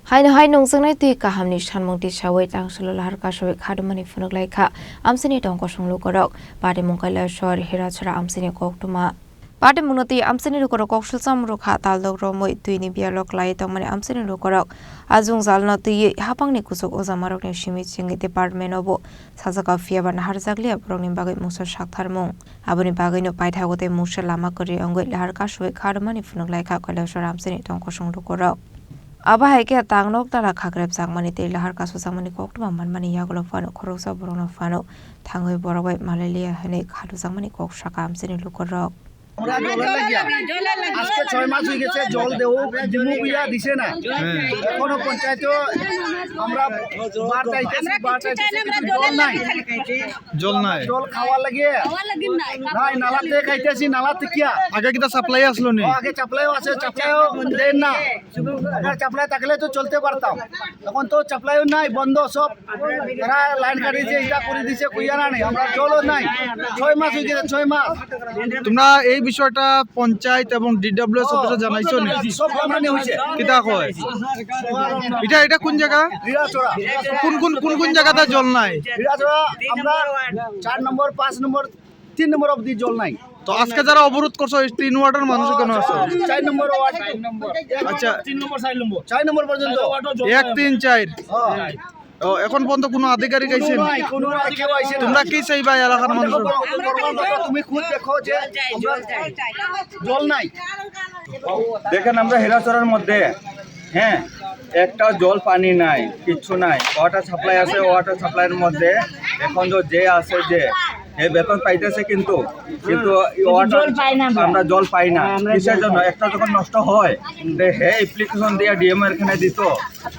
Haino haino zongnai tui kahamni shanmongti shawai tangsolo lahar kashawi khadumani funuklai kha amsini tongko shonglu korok pade mongkaila shor hirachara amsini koktuma pade munoti amsini rukorok kokshul samru kha taldok romoi tuini bialok lai tongmani amsini rukorok azung zalna tui hapangni kusuk ozamarokni shimi chingi department obo sajaka fiaba nahar jagli abrokni bagai musa shaktharmung aboni bagai no paithagote musa lama kori ongoi lahar kashawi khadumani funuklai kha kailashor amsini tongko shonglu korok Aba haike tangnok tara khagreb jangmani te lahar kasu jangmani koktuma manmani yagolo fano khoroksa borona fano thangoi borogoi malalia hene khadu jangmani kok shaka amsini lukorok আমরা জলের লাগিয়া আজকে 6 মাস হয়ে গেছে জল দেও দিমুবিয়া দিছে না এখনো পঞ্চায়েত আমরা বার চাইতেছি জল নাই জল খাওয়া লাগে নাই নালাতে খাইতেছি নালাতে কিয়া আগে কিটা সাপ্লাই আসলো নি আগে সাপ্লাইও আছে সাপ্লাইও দেন না আগে সাপ্লাই থাকলে তো চলতে পারতাম এখন তো সাপ্লাইও নাই বন্ধ সব এরা লাইন কাটিছে এটা করে দিছে কইয়া নাই আমরা জলও নাই 6 মাস হয়ে গেছে 6 মাস তোমরা এই বিষয়টা পঞ্চায়েত এবং ডিডব্লিউএস অফিসে জানাইছো নি সব আমরা নি হইছে কিটা কয় এটা কোন জায়গা রিরাচড়া কোন জায়গাতে জল নাই রিরাচড়া আমরা 4 নম্বর 5 নম্বর 3 নম্বর অবধি জল নাই তো আজকে যারা অবরোধ করছো 3 ওয়ার্ডের মানুষ কেন আছে 4 নম্বর ওয়ার্ড আচ্ছা 3 নম্বর 4 নম্বর পর্যন্ত 1 3 4 ও এখন পর্যন্ত কোনো আধিকারিক আইছেন কোনো কেউ আইছে না তোমরা কি চাইবা এলাকার মানুষ তুমি খুদ দেখো যে জল নাই দেখেন আমরা হেরাচড়ার মধ্যে হ্যাঁ একটা জল পানি নাই কিচ্ছু নাই ওয়াটার সাপ্লাই আছে ওয়াটার সাপ্লাইয়ের মধ্যে এখন যে আছে যে বেতন পাইতেছে কিন্তু আমরা জল পাই না কিসের জন্য একটা যখন নষ্ট হয় হে অ্যাপ্লিকেশন দিয়ে ডিএম এর এখানে দিত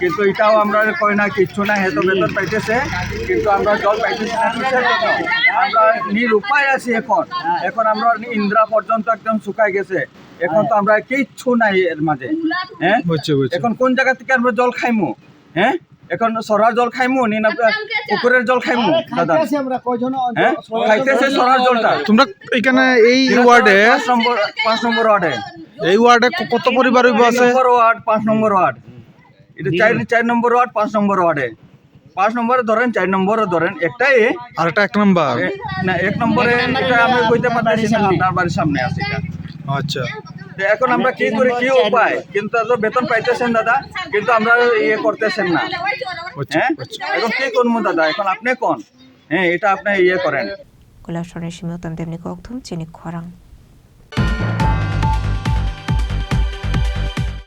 কিন্তু এটাও আমরা কই না কিচ্ছু না হে তো বেতন পাইতেছে কিন্তু আমরা জল পাইতেছি না কিসের জন্য আমরা নিরুপায় আছি এখন আমরা ইন্দ্রা পর্যন্ত একদম শুকাই গেছে এখন তো আমরা কিচ্ছু নাই এর মাঝে হ্যাঁ এখন কোন জায়গা থেকে আমরা জল খাইমু হ্যাঁ এখন সরার জল খাইমু নি না পুকুরের জল খাইমু দাদা আমরা কয়জন খাইতেছে সরার জলটা তোমরা এখানে এই ওয়ার্ডে 5 নম্বর ওয়ার্ডে এই ওয়ার্ডে কত পরিবার হইব আছে ওয়ার্ড 5 নম্বর ওয়ার্ড এটা 4 নম্বর ওয়ার্ড 5 নম্বর ওয়ার্ডে 5 নম্বরে ধরেন 4 নম্বরে ধরেন একটাই আর একটা 1 নম্বর না 1 নম্বরে এটা আমি কইতে পারতাছি না আপনার বাড়ির সামনে আছে এটা আচ্ছা এখন আমরা কি করি কি উপায় কিন্তু বেতন পাইতেছেন দাদা কিন্তু আমরা করতেছেন না হ্যাঁ এখন কি করবো দাদা এখন আপনি কোন হ্যাঁ এটা আপনি করেন কৈলাসরের সীমিত তেমনি কক্থুম চিনি খরাং